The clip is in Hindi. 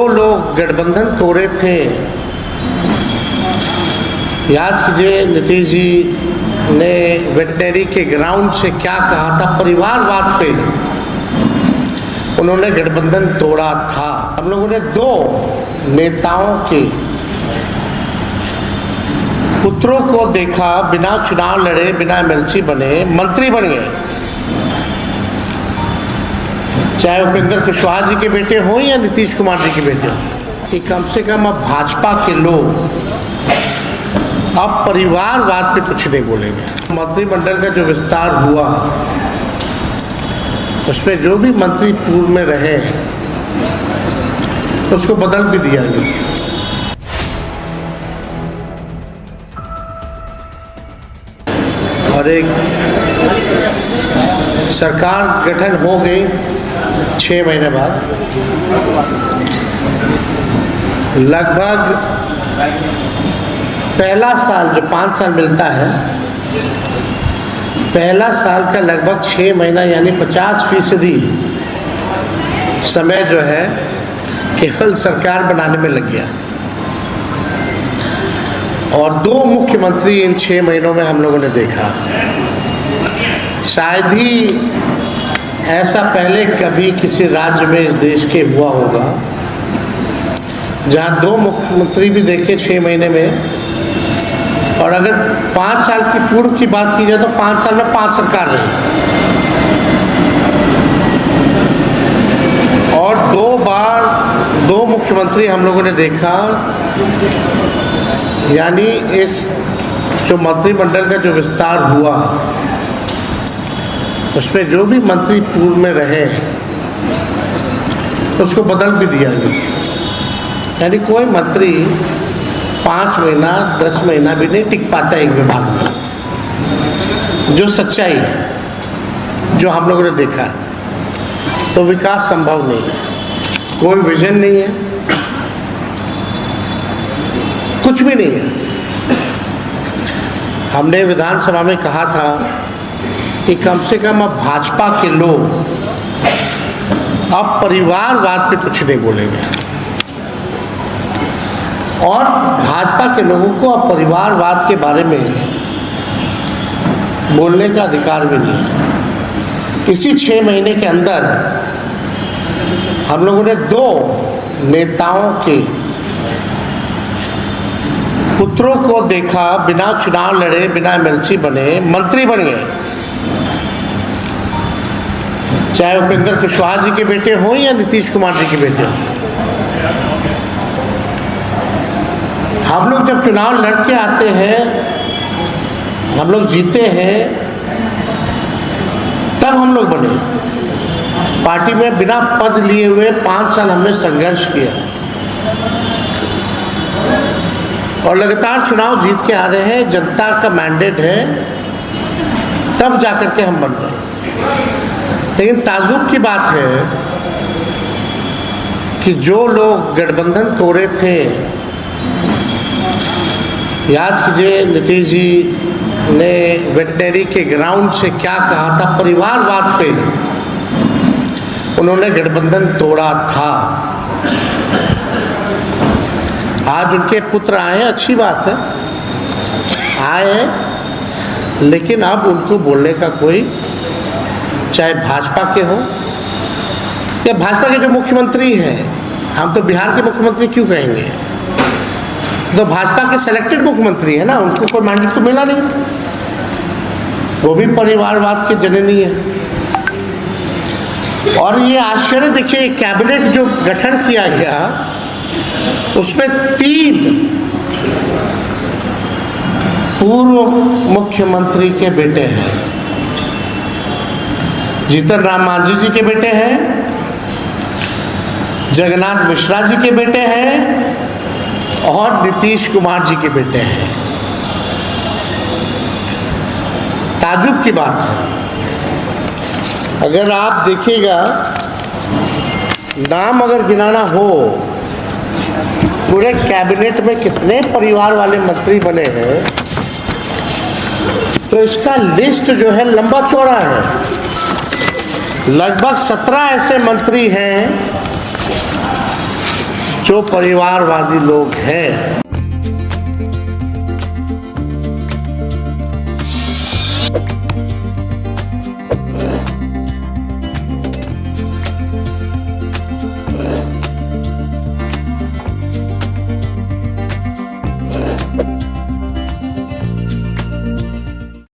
लोग गठबंधन तोड़े थे, याद कीजिए नीतीश जी ने वेटनरी के ग्राउंड से क्या कहा था, परिवारवाद पे उन्होंने गठबंधन तोड़ा था। हम लोगों ने दो नेताओं के पुत्रों को देखा, बिना चुनाव लड़े, बिना एमएलसी बने मंत्री बन गए, चाहे उपेंद्र कुशवाहा जी के बेटे हों या नीतीश कुमार जी के बेटे हों, कि कम से कम अब भाजपा के लोग अब परिवारवाद पे कुछ नहीं बोलेंगे। मंत्रिमंडल का जो विस्तार हुआ उसमें जो भी मंत्री पूर्व में रहे उसको बदल भी दिया गया। और एक सरकार गठन हो गई 6 महीने बाद, लगभग पहला साल जो 5 साल मिलता है, पहला साल का लगभग 6 महीना यानी 50% समय जो है केवल सरकार बनाने में लग गया। और 2 मुख्यमंत्री इन 6 महीनों में हम लोगों ने देखा। शायद ही ऐसा पहले कभी किसी राज्य में इस देश के हुआ होगा जहां 2 मुख्यमंत्री भी देखे 6 महीने में। और अगर 5 साल की पूर्व की बात की जाए तो 5 साल में 5 सरकार रही और 2 बार 2 मुख्यमंत्री हम लोगों ने देखा। यानी इस जो मंत्रिमंडल का जो विस्तार हुआ उसमें जो भी मंत्री पूर्व में रहे उसको बदल भी दिया गया। यानी कोई मंत्री 5 महीना 10 महीना भी नहीं टिक पाता एक विभाग में, जो सच्चाई है, जो हम लोगों ने देखा। तो विकास संभव नहीं है, कोई विजन नहीं है, कुछ भी नहीं है। हमने विधानसभा में कहा था कि कम से कम अब भाजपा के लोग अब परिवारवाद पे कुछ नहीं बोलेंगे और भाजपा के लोगों को अब परिवारवाद के बारे में बोलने का अधिकार भी नहीं है। इसी 6 महीने के अंदर हम लोगों ने 2 नेताओं के पुत्रों को देखा, बिना चुनाव लड़े, बिना एमएलसी बने मंत्री बन गए, चाहे उपेंद्र कुशवाहा जी के बेटे हों या नीतीश कुमार जी के बेटे हों। हम लोग जब चुनाव लड़के आते हैं, हम लोग जीते हैं, तब हम लोग बने। पार्टी में बिना पद लिए हुए 5 साल हमने संघर्ष किया और लगातार चुनाव जीत के आ रहे हैं। जनता का मैंडेट है, तब जाकर के हम बन रहे हैं। लेकिन ताज्जुब की बात है कि जो लोग गठबंधन तोड़े थे, याद कीजिए नीतीश जी ने वेटनरी के ग्राउंड से क्या कहा था, परिवारवाद पे उन्होंने गठबंधन तोड़ा था। आज उनके पुत्र आए, अच्छी बात है, आए, लेकिन अब उनको बोलने का कोई, चाहे भाजपा के हो या भाजपा के जो मुख्यमंत्री हैं, हम तो बिहार के मुख्यमंत्री क्यों कहेंगे, तो भाजपा के सिलेक्टेड मुख्यमंत्री है ना, उनको कोई मैंडेट तो मिला नहीं, वो भी परिवारवाद के जननी है। और ये आश्चर्य देखिए, कैबिनेट जो गठन किया गया उसमें 3 पूर्व मुख्यमंत्री के बेटे हैं। जीतन राम मांझी जी के बेटे हैं, जगन्नाथ मिश्रा जी के बेटे हैं और नीतीश कुमार जी के बेटे हैं। ताज्जुब की बात है, अगर आप देखिएगा, नाम अगर गिनाना हो, पूरे कैबिनेट में कितने परिवार वाले मंत्री बने हैं, तो इसका लिस्ट जो है लंबा चौड़ा है। लगभग 17 ऐसे मंत्री हैं जो परिवारवादी लोग हैं